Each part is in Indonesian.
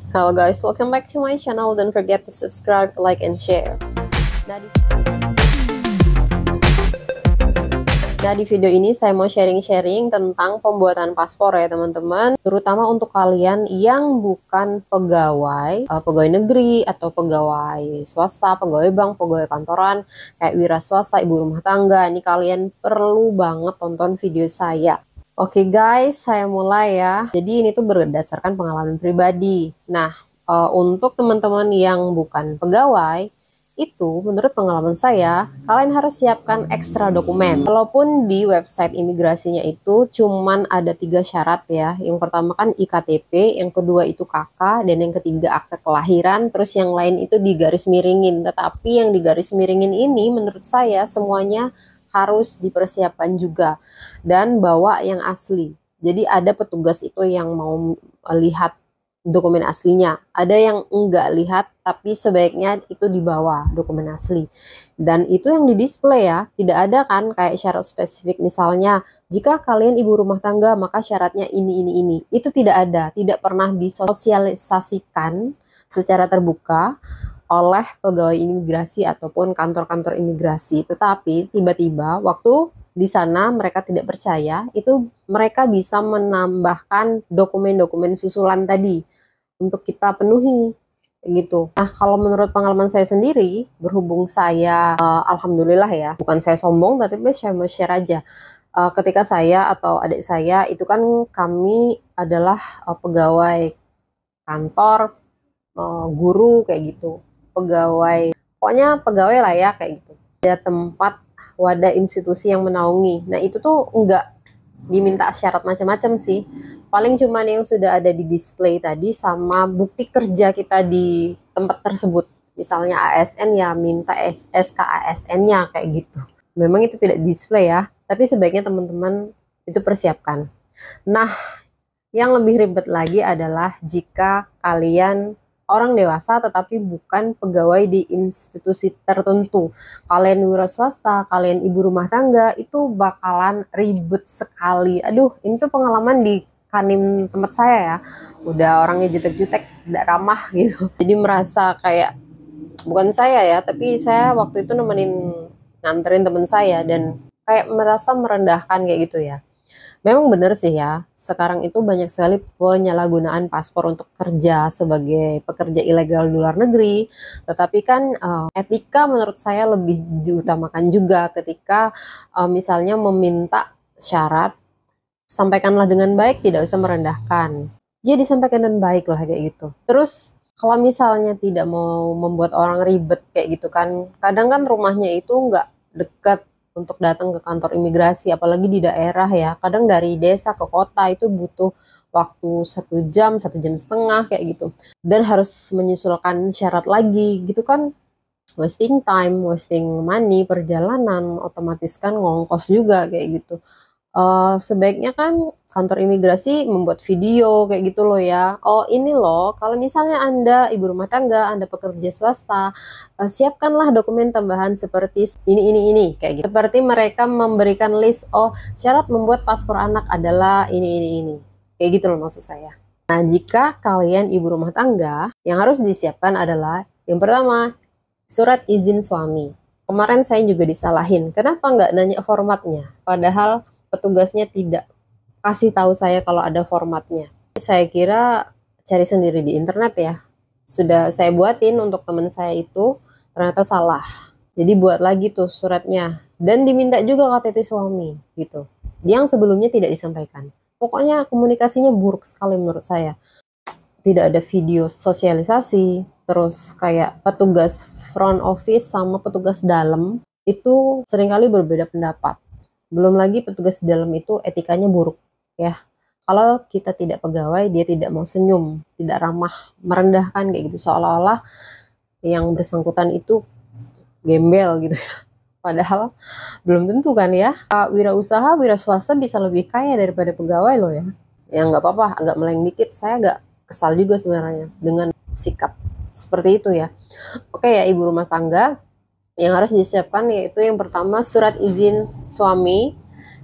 Halo guys, welcome back to my channel. Don't forget to subscribe, like, and share. Nah di, nah, di video ini saya mau sharing-sharing tentang pembuatan paspor ya teman-teman. Terutama untuk kalian yang bukan pegawai, pegawai negeri atau pegawai swasta, pegawai bank, pegawai kantoran, kayak wira swasta, ibu rumah tangga. Ini kalian perlu banget tonton video saya. Oke guys, saya mulai ya. Jadi ini tuh berdasarkan pengalaman pribadi. Nah, untuk teman-teman yang bukan pegawai, itu menurut pengalaman saya, kalian harus siapkan ekstra dokumen. Walaupun di website imigrasinya itu cuman ada 3 syarat ya. Yang pertama kan IKTP, yang kedua itu KK, dan yang ketiga akte kelahiran, terus yang lain itu digaris miringin. Tetapi yang digaris miringin ini menurut saya semuanya harus dipersiapkan juga dan bawa yang asli. Jadi ada petugas itu yang mau lihat dokumen aslinya, ada yang enggak lihat tapi sebaiknya itu dibawa dokumen asli. Dan itu yang di display ya, tidak ada kan kayak syarat spesifik misalnya jika kalian ibu rumah tangga maka syaratnya ini. Itu tidak ada, tidak pernah disosialisasikan secara terbuka oleh pegawai imigrasi ataupun kantor-kantor imigrasi. Tetapi tiba-tiba waktu di sana mereka tidak percaya, itu mereka bisa menambahkan dokumen-dokumen susulan tadi untuk kita penuhi gitu. Nah, kalau menurut pengalaman saya sendiri, berhubung saya alhamdulillah ya, bukan saya sombong tapi saya mau share aja. Ketika saya atau adik saya itu kan kami adalah pegawai kantor, guru kayak gitu, pegawai, pokoknya pegawai lah ya kayak gitu. Ada tempat wadah institusi yang menaungi. Nah itu tuh enggak diminta syarat macam-macam sih. Paling cuman yang sudah ada di display tadi sama bukti kerja kita di tempat tersebut. Misalnya ASN ya minta SK ASN-nya kayak gitu. Memang itu tidak display ya, tapi sebaiknya teman-teman itu persiapkan. Nah, yang lebih ribet lagi adalah jika kalian orang dewasa tetapi bukan pegawai di institusi tertentu. Kalian wira swasta, kalian ibu rumah tangga, itu bakalan ribet sekali. Aduh, ini tuh pengalaman di Kanim tempat saya ya. Udah orangnya jutek-jutek, tidak ramah gitu. Jadi merasa kayak, bukan saya ya, tapi saya waktu itu nemenin nganterin teman saya dan kayak merasa merendahkan kayak gitu ya. Memang benar sih ya, sekarang itu banyak sekali penyalahgunaan paspor untuk kerja sebagai pekerja ilegal di luar negeri. Tetapi kan etika menurut saya lebih diutamakan juga ketika misalnya meminta syarat, sampaikanlah dengan baik, tidak usah merendahkan. Jadi disampaikan dengan baik lah kayak gitu. Terus kalau misalnya tidak mau membuat orang ribet kayak gitu kan, kadang kan rumahnya itu nggak dekat untuk datang ke kantor imigrasi, apalagi di daerah ya. Kadang dari desa ke kota itu butuh waktu 1 jam, 1,5 jam kayak gitu. Dan harus menyusulkan syarat lagi gitu kan, wasting time, wasting money, perjalanan, otomatis kan ngongkos juga kayak gitu. Sebaiknya kan kantor imigrasi membuat video kayak gitu loh ya. Oh ini loh, kalau misalnya Anda ibu rumah tangga, Anda pekerja swasta, siapkanlah dokumen tambahan seperti ini kayak gitu. Seperti mereka memberikan list, oh syarat membuat paspor anak adalah ini. Kayak gitu loh maksud saya. Nah jika kalian ibu rumah tangga, yang harus disiapkan adalah yang pertama, surat izin suami. Kemarin saya juga disalahin, kenapa nggak nanya formatnya? Padahal petugasnya tidak kasih tahu saya kalau ada formatnya. Saya kira cari sendiri di internet ya. Sudah saya buatin untuk teman saya itu, ternyata salah. Jadi buat lagi tuh suratnya. Dan diminta juga KTP suami gitu. Yang sebelumnya tidak disampaikan. Pokoknya komunikasinya buruk sekali menurut saya. Tidak ada video sosialisasi. Terus kayak petugas front office sama petugas dalam itu seringkali berbeda pendapat. Belum lagi petugas di dalam itu etikanya buruk ya. Kalau kita tidak pegawai, dia tidak mau senyum, tidak ramah, merendahkan kayak gitu, seolah-olah yang bersangkutan itu gembel gitu ya. Padahal belum tentu kan ya. Wirausaha, wira swasta bisa lebih kaya daripada pegawai loh ya. Ya nggak apa-apa, agak meleng dikit. Saya agak kesal juga sebenarnya dengan sikap seperti itu ya. Oke ya ibu rumah tangga, yang harus disiapkan yaitu yang pertama surat izin suami.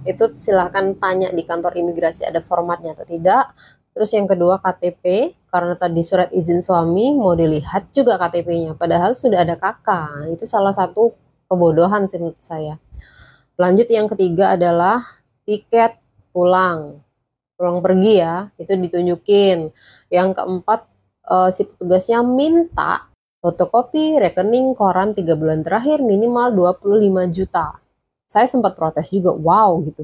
Itu silahkan tanya di kantor imigrasi ada formatnya atau tidak. Terus yang kedua KTP, karena tadi surat izin suami mau dilihat juga KTP-nya, padahal sudah ada kakak. Itu salah satu kebodohan sih menurut saya. Lanjut, yang ketiga adalah tiket pulang pergi ya, itu ditunjukin. Yang keempat, si petugasnya minta fotokopi rekening koran 3 bulan terakhir minimal 25 juta. Saya sempat protes juga, wow gitu.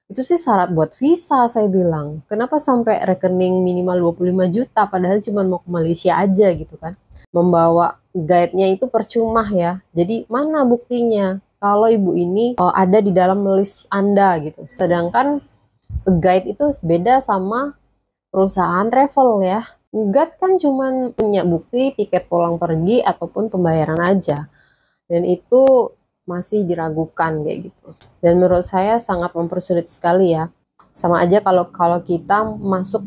Itu sih syarat buat visa, saya bilang. Kenapa sampai rekening minimal 25 juta padahal cuma mau ke Malaysia aja gitu kan. Membawa guide-nya itu percuma ya. Jadi mana buktinya kalau ibu ini ada di dalam list Anda gitu. Sedangkan guide itu beda sama perusahaan travel ya. Guide kan cuma punya bukti tiket pulang pergi ataupun pembayaran aja. Dan itu masih diragukan kayak gitu. Dan menurut saya sangat mempersulit sekali ya. Sama aja kalau kita masuk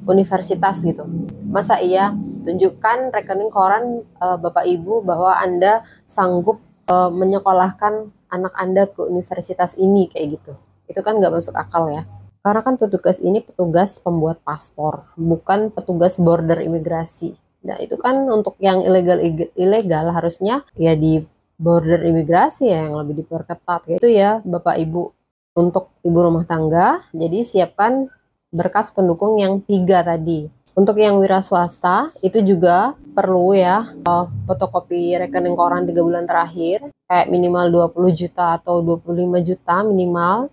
universitas gitu. Masa iya tunjukkan rekening koran Bapak Ibu bahwa Anda sanggup menyekolahkan anak Anda ke universitas ini kayak gitu. Itu kan nggak masuk akal ya. Karena kan petugas ini petugas pembuat paspor, bukan petugas border imigrasi. Nah itu kan untuk yang ilegal harusnya ya di border imigrasi ya yang lebih diperketat gitu ya Bapak Ibu. Untuk ibu rumah tangga, jadi siapkan berkas pendukung yang 3 tadi. Untuk yang wira swasta itu juga perlu ya fotokopi rekening koran 3 bulan terakhir kayak minimal 20 juta atau 25 juta minimal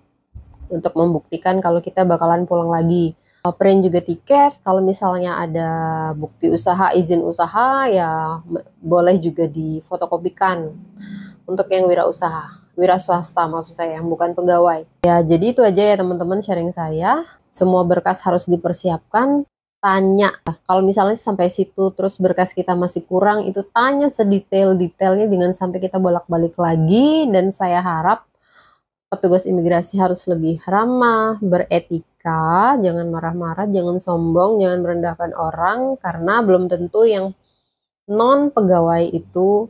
untuk membuktikan kalau kita bakalan pulang lagi. Print juga tiket, kalau misalnya ada bukti usaha, izin usaha ya boleh juga difotokopikan. Untuk yang wirausaha, wira swasta maksud saya, yang bukan pegawai. Ya jadi itu aja ya teman-teman sharing saya. Semua berkas harus dipersiapkan. Tanya, kalau misalnya sampai situ terus berkas kita masih kurang, itu tanya sedetail-detailnya, dengan sampai kita bolak-balik lagi. Dan saya harap petugas imigrasi harus lebih ramah, beretika, jangan marah-marah, jangan sombong, jangan merendahkan orang, karena belum tentu yang non pegawai itu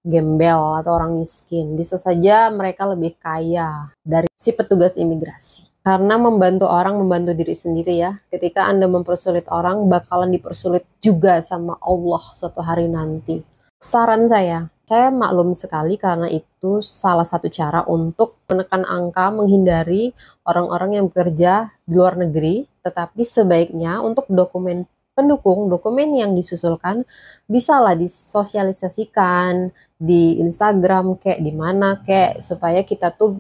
gembel atau orang miskin. Bisa saja mereka lebih kaya dari si petugas imigrasi. Karena membantu orang, membantu diri sendiri ya. Ketika Anda mempersulit orang, bakalan dipersulit juga sama Allah suatu hari nanti. Saran saya maklum sekali karena itu salah satu cara untuk menekan angka, menghindari orang-orang yang bekerja di luar negeri. Tetapi sebaiknya untuk dokumen pendukung, dokumen yang disusulkan bisalah disosialisasikan di Instagram kayak di mana kayak, supaya kita tuh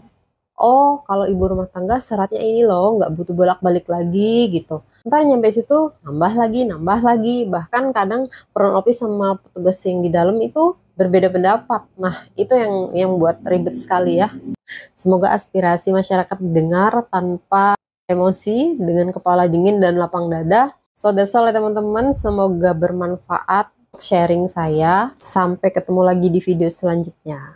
oh kalau ibu rumah tangga syaratnya ini loh, nggak butuh bolak-balik lagi gitu. Ntar nyampe situ nambah lagi, bahkan kadang front office sama petugas yang di dalam itu berbeda pendapat. Nah itu yang buat ribet sekali ya. Semoga aspirasi masyarakat didengar tanpa emosi, dengan kepala dingin dan lapang dada. So that's all ya teman-teman, semoga bermanfaat sharing saya. Sampai ketemu lagi di video selanjutnya.